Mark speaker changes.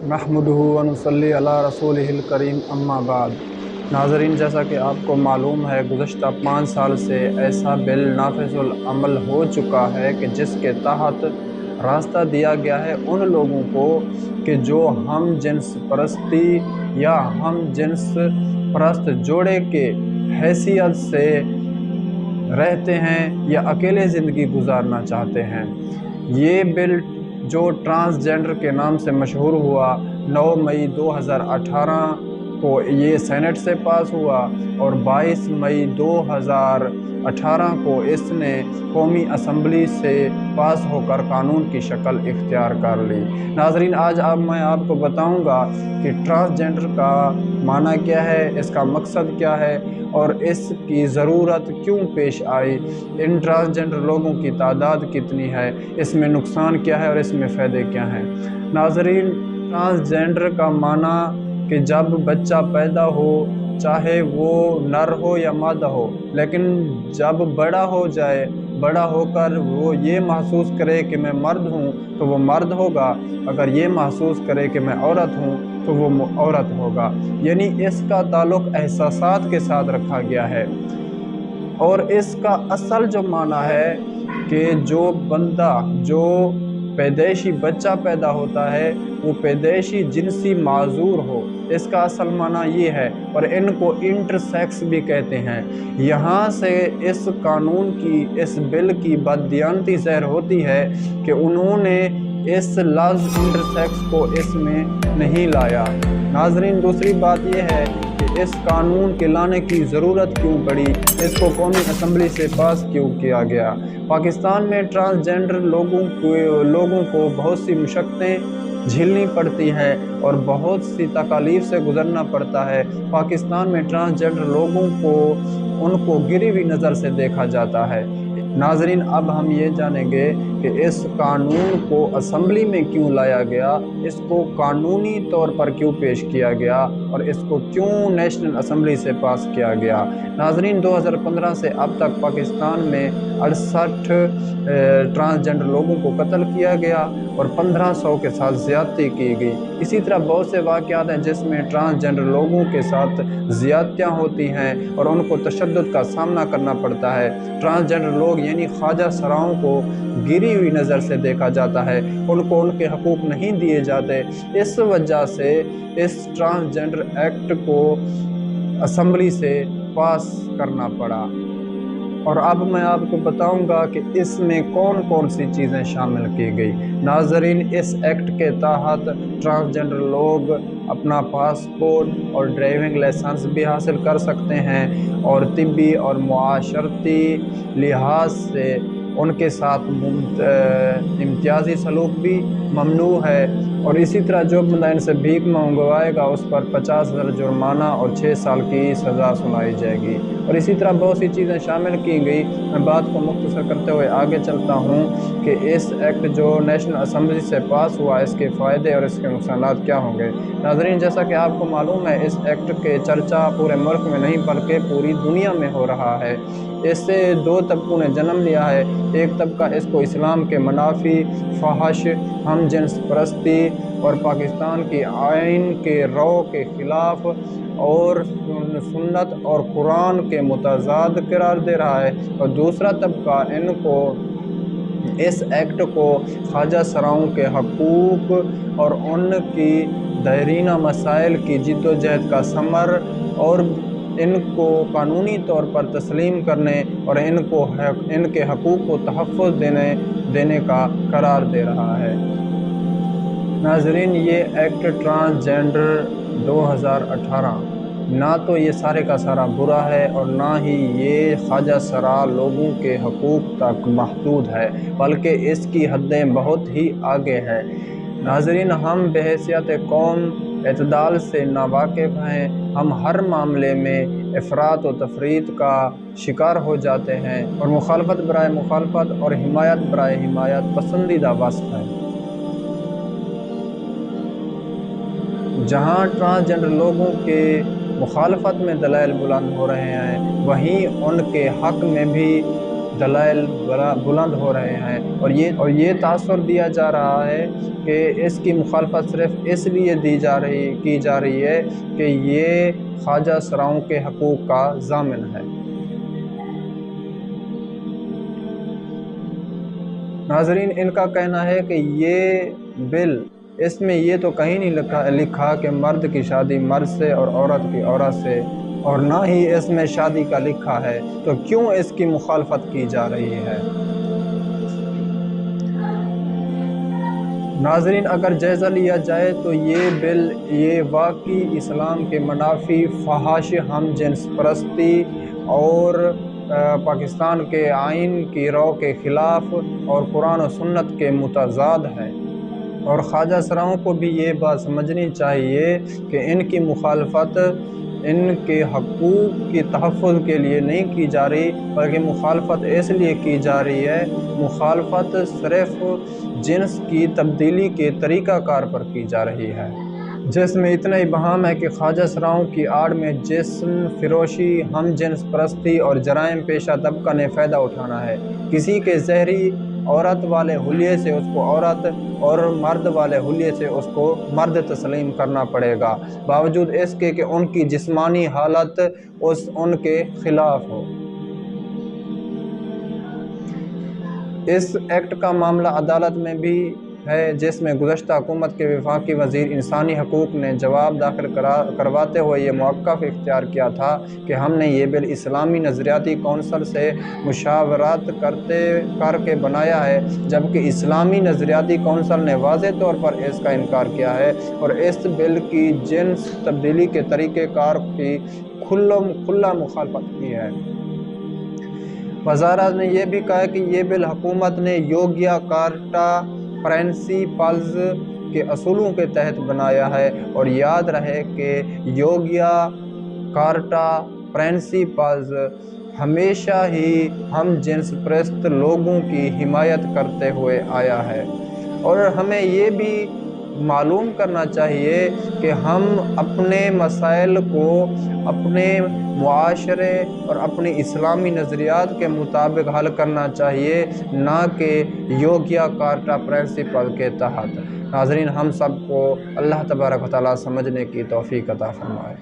Speaker 1: नहमदुहु व नुसल्ली अला रसूलिहिल करीम अम्मा बाद। नाज़रीन, जैसा कि आपको मालूम है, गुज़श्ता 5 साल से ऐसा बिल नाफिजुल अमल हो चुका है कि जिसके तहत रास्ता दिया गया है उन लोगों को कि जो हम जिन्स परस्ती या हम जिन्स परस्त जोड़े के हैसियत से रहते हैं या अकेले ज़िंदगी गुजारना चाहते हैं। ये बिल जो ट्रांसजेंडर के नाम से मशहूर हुआ, 9 मई 2018 को ये सेनेट से पास हुआ और 22 मई 2018 को इसने कौमी असम्बली से पास होकर कानून की शक्ल इख्तियार कर ली। नाज़रीन, आज मैं आपको बताऊंगा कि ट्रांसजेंडर का माना क्या है, इसका मकसद क्या है और इसकी ज़रूरत क्यों पेश आई, इन ट्रांसजेंडर लोगों की तादाद कितनी है, इसमें नुकसान क्या है और इसमें फ़ायदे क्या हैं। नाज़रीन, ट्रांसजेंडर का माना कि जब बच्चा पैदा हो, चाहे वो नर हो या मादा हो, लेकिन जब बड़ा हो जाए, बड़ा होकर वो ये महसूस करे कि मैं मर्द हूँ तो वो मर्द होगा, अगर ये महसूस करे कि मैं औरत हूँ तो वो औरत होगा। यानी इसका ताल्लुक़ एहसासात के साथ रखा गया है। और इसका असल जो माना है कि जो बंदा, जो पैदाइशी बच्चा पैदा होता है वो पैदाइशी जिनसी माजूर हो, इसका असल माना ये है। और इनको इंटरसेक्स भी कहते हैं। यहाँ से इस कानून की, इस बिल की बददियानती ज़ाहिर होती है कि उन्होंने इस लफ्ज़ इंटरसेक्स को इसमें नहीं लाया। नाज़रीन, दूसरी बात यह है कि इस कानून के लाने की ज़रूरत क्यों पड़ी, इसको कौमी असम्बली से पास क्यों किया गया। पाकिस्तान में ट्रांसजेंडर लोगों को बहुत सी मुशक्क़तें झेलनी पड़ती हैं और बहुत सी तकालीफ से गुज़रना पड़ता है। पाकिस्तान में ट्रांसजेंडर लोगों को उनको गिरी हुई नज़र से देखा जाता है। नाज़रीन, अब हम ये जानेंगे कि इस कानून को असम्बली में क्यों लाया गया, इसको कानूनी तौर पर क्यों पेश किया गया और इसको क्यों नेशनल असम्बली से पास किया गया। नाज़रीन, 2015 से अब तक पाकिस्तान में 68 ट्रांसजेंडर लोगों को कत्ल किया गया और 1500 के साथ ज़्यादती की गई। इसी तरह बहुत से वाक़यात हैं जिसमें ट्रांसजेंडर लोगों के साथ ज़्यादतियाँ होती हैं और उनको तशद्दुद का सामना करना पड़ता है। ट्रांसजेंडर लोग यानी ख्वाजा सराओं को गिरी हुई नज़र से देखा जाता है, उनको उनके हकूक़ नहीं दिए जाते। इस वजह से इस ट्रांसजेंडर एक्ट को असम्बली से पास करना पड़ा। और अब मैं आपको बताऊंगा कि इसमें कौन कौन सी चीज़ें शामिल की गई। नाज़रीन, इस एक्ट के तहत ट्रांसजेंडर लोग अपना पासपोर्ट और ड्राइविंग लाइसेंस भी हासिल कर सकते हैं और तिब्बी और मुआशरती लिहाज से उनके साथ इम्तियाजी सलूक भी ममनू है। और इसी तरह जो बंदा इनसे भीख मंगवाएगा उस पर 50,000 जुर्माना और 6 साल की सज़ा सुनाई जाएगी। और इसी तरह बहुत सी चीज़ें शामिल की गई। मैं बात को मुख्तसर करते हुए आगे चलता हूँ कि इस एक्ट जो नेशनल असम्बली से पास हुआ, इसके फ़ायदे और इसके नुकसानात क्या होंगे। नाज़रीन, जैसा कि आपको मालूम है, इस एक्ट के चर्चा पूरे मुल्क में नहीं बल्कि पूरी दुनिया में हो रहा है। इससे 2 तबकों ने जन्म लिया है। एक तबका इसको इस्लाम के मुनाफी, फहश, हम जिन्स परस्ती और पाकिस्तान की आइन के रौ के ख़िलाफ़ और सुन्नत और कुरान के मुतज़ाद करार दे रहा है। और दूसरा तबका इनको, इस एक्ट को ख्वाजा सराओं के हकूक़ और उनकी दायरीना मसाइल की जिद्दोजहद का समर और इनको कानूनी तौर पर तस्लीम करने और इनके हकूक़ को तहफ़्फ़ुज़ देने का करार दे रहा है। नाज़रीन, ये एक्ट ट्रांसजेंडर 2018 ना तो ये सारे का सारा बुरा है और ना ही ये ख्वाजा सरा लोगों के हकूक़ तक महदूद है, बल्कि इसकी हदें बहुत ही आगे हैं। नाज़रीन, हम बहैसियत कौम एतदाल से नावाकिफ़ हैं। हम हर मामले में इफ़रात व तफरीत का शिकार हो जाते हैं और मुखालफत बराए मुखालफत और हिमायत बराए हिमायत पसंदीदा वस्फ़ है। जहाँ ट्रांसजेंडर लोगों के मुखालफत में दलाइल बुलंद हो रहे हैं, वहीं उनके हक़ में भी دلائل بلند ہو رہے ہیں، اور یہ تاثر دیا جا رہا ہے کہ اس کی مخالفت صرف اس لیے کی جا رہی ہے کہ یہ خواجہ سراؤں کے حقوق کا ضامن ہے۔ ناظرین، ان کا کہنا ہے کہ یہ بل، اس میں یہ تو کہیں نہیں لکھا کہ مرد کی شادی مرد سے اور عورت کی عورت سے، اور نہ ہی اس میں شادی کا لکھا ہے، تو کیوں اس کی مخالفت کی جا رہی ہے؟ ناظرین، اگر جائزہ لیا جائے تو یہ بل یہ واقعی اسلام کے منافی، فحش، ہم جنس پرستی اور پاکستان کے آئین کی رو کے خلاف اور قرآن و سنت کے متضاد ہے، اور خواجہ سراؤں کو بھی یہ بات سمجھنی چاہیے کہ ان کی مخالفت ان کے حقوق کی تحفظ کے لیے نہیں کی جا رہی، بلکہ مخالفت اس لیے کی جا رہی ہے، مخالفت صرف جنس کی تبدیلی کے طریقہ کار پر کی جا رہی ہے، جس میں اتنا ابہام ہے کہ خواجہ سراؤں کی آڑ میں جسم فروشی، ہم جنس پرستی اور جرائم پیشہ طبقہ نے فائدہ اٹھانا ہے۔ کسی کے زہری عورت والے حلیے سے اس کو عورت اور مرد والے حلیے سے اس کو مرد تسلیم کرنا پڑے گا، باوجود اس کے کہ ان کی جسمانی حالت ان کے خلاف ہو۔ اس ایکٹ کا معاملہ عدالت میں بھی ہے، جس میں گزشتہ حکومت کے وفاقی وزیر انسانی حقوق نے جواب داخل کرواتے ہوئے یہ موقف اختیار کیا تھا کہ ہم نے یہ بل اسلامی نظریاتی کونسل سے مشاورت کر کے بنایا ہے، جبکہ اسلامی نظریاتی کونسل نے واضح طور پر اس کا انکار کیا ہے اور اس بل کی جنس تبدیلی کے طریقہ کار کی کھلا مخالفت کی ہے۔ وزارت نے یہ بھی کہا کہ یہ بل حکومت نے یوگیا کارٹا پرنسپلز کے اصولوں کے تحت بنایا ہے، اور یاد رہے کہ یوگیا کارٹا پرنسپلز ہمیشہ ہی ہم جنس پرست لوگوں کی حمایت کرتے ہوئے آیا ہے، اور ہمیں یہ بھی معلوم کرنا چاہیے کہ ہم اپنے مسائل کو اپنے معاشرے اور اپنی اسلامی نظریات کے مطابق حل کرنا چاہیے، نہ کہ یوگیا کارٹا پرنسپل کے تحت۔ ناظرین، ہم سب کو اللہ تبارک و تعالیٰ سمجھنے کی توفیق عطا فرمائے۔